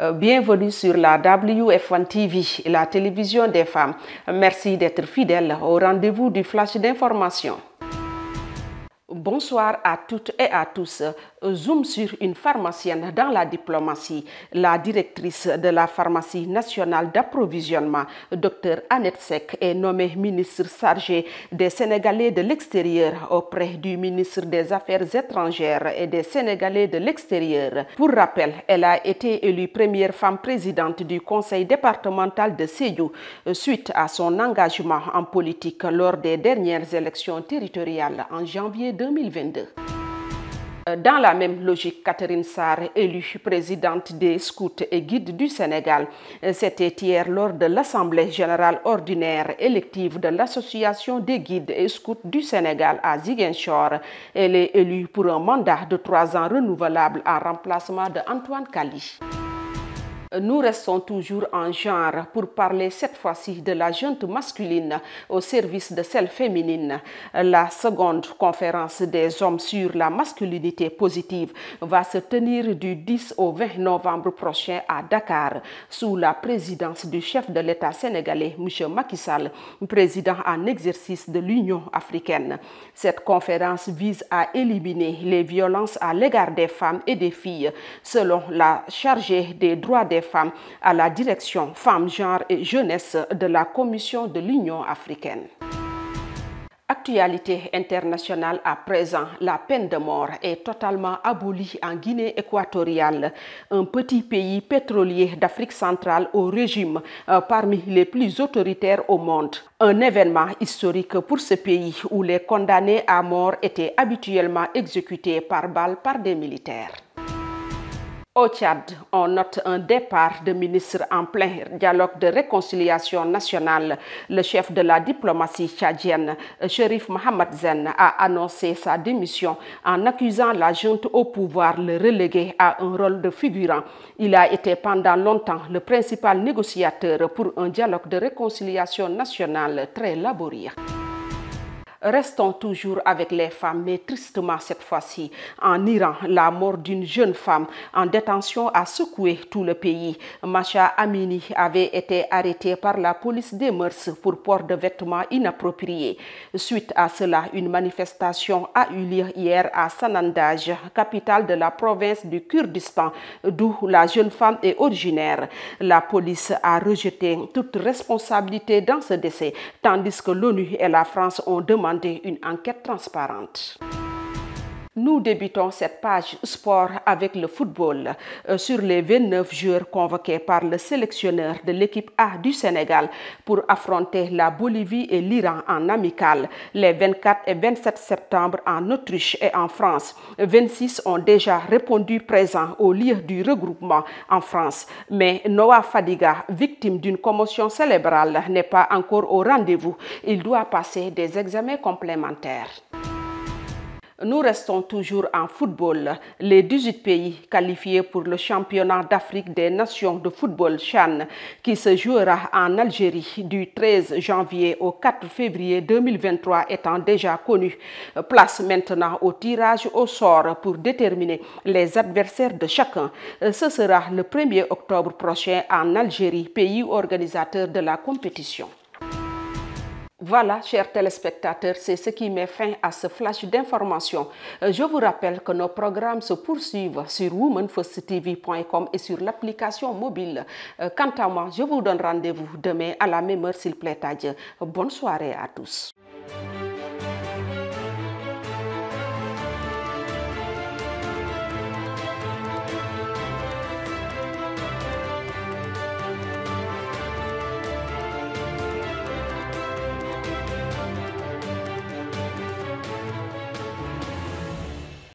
Bienvenue sur la WF1 TV, la télévision des femmes. Merci d'être fidèles au rendez-vous du flash d'information. Bonsoir à toutes et à tous. Zoom sur une pharmacienne dans la diplomatie. La directrice de la pharmacie nationale d'approvisionnement, Dr Annette Seck, est nommée ministre chargée des Sénégalais de l'extérieur auprès du ministre des Affaires étrangères et des Sénégalais de l'extérieur. Pour rappel, elle a été élue première femme présidente du conseil départemental de Sédhiou suite à son engagement en politique lors des dernières élections territoriales en janvier 2022. Dans la même logique, Catherine Sarr, élue présidente des scouts et guides du Sénégal, c'était hier lors de l'Assemblée générale ordinaire élective de l'Association des guides et scouts du Sénégal à Ziguinchor. Elle est élue pour un mandat de 3 ans renouvelable en remplacement de Antoine Kali. Nous restons toujours en genre pour parler cette fois-ci de la junte masculine au service de celle féminine. La seconde conférence des hommes sur la masculinité positive va se tenir du 10 au 20 novembre prochain à Dakar sous la présidence du chef de l'État sénégalais, M. Macky Sall, président en exercice de l'Union africaine. Cette conférence vise à éliminer les violences à l'égard des femmes et des filles, selon la chargée des droits des femmes à la direction Femmes, Genre et Jeunesse de la Commission de l'Union africaine. Actualité internationale à présent, la peine de mort est totalement abolie en Guinée équatoriale, un petit pays pétrolier d'Afrique centrale au régime parmi les plus autoritaires au monde. Un événement historique pour ce pays où les condamnés à mort étaient habituellement exécutés par balle par des militaires. Au Tchad, on note un départ de ministre en plein dialogue de réconciliation nationale. Le chef de la diplomatie tchadienne, Chérif Mohamed Zen, a annoncé sa démission en accusant la junte au pouvoir le reléguer à un rôle de figurant. Il a été pendant longtemps le principal négociateur pour un dialogue de réconciliation nationale très laborieux. Restons toujours avec les femmes, mais tristement cette fois-ci. En Iran, la mort d'une jeune femme en détention a secoué tout le pays. Masha Amini avait été arrêtée par la police des mœurs pour port de vêtements inappropriés. Suite à cela, une manifestation a eu lieu hier à Sanandaj, capitale de la province du Kurdistan, d'où la jeune femme est originaire. La police a rejeté toute responsabilité dans ce décès, tandis que l'ONU et la France ont demandé une enquête transparente. Nous débutons cette page sport avec le football. Sur les 29 joueurs convoqués par le sélectionneur de l'équipe A du Sénégal pour affronter la Bolivie et l'Iran en amical les 24 et 27 septembre en Autriche et en France, 26 ont déjà répondu présents au lieu du regroupement en France. Mais Noah Fadiga, victime d'une commotion cérébrale, n'est pas encore au rendez-vous. Il doit passer des examens complémentaires. Nous restons toujours en football. Les 18 pays qualifiés pour le championnat d'Afrique des nations de football CHAN qui se jouera en Algérie du 13 janvier au 4 février 2023 étant déjà connus. Place maintenant au tirage au sort pour déterminer les adversaires de chacun. Ce sera le 1er octobre prochain en Algérie, pays organisateur de la compétition. Voilà, chers téléspectateurs, c'est ce qui met fin à ce flash d'information. Je vous rappelle que nos programmes se poursuivent sur womanfirsttv.com et sur l'application mobile. Quant à moi, je vous donne rendez-vous demain à la même heure s'il plaît à Dieu. Bonne soirée à tous.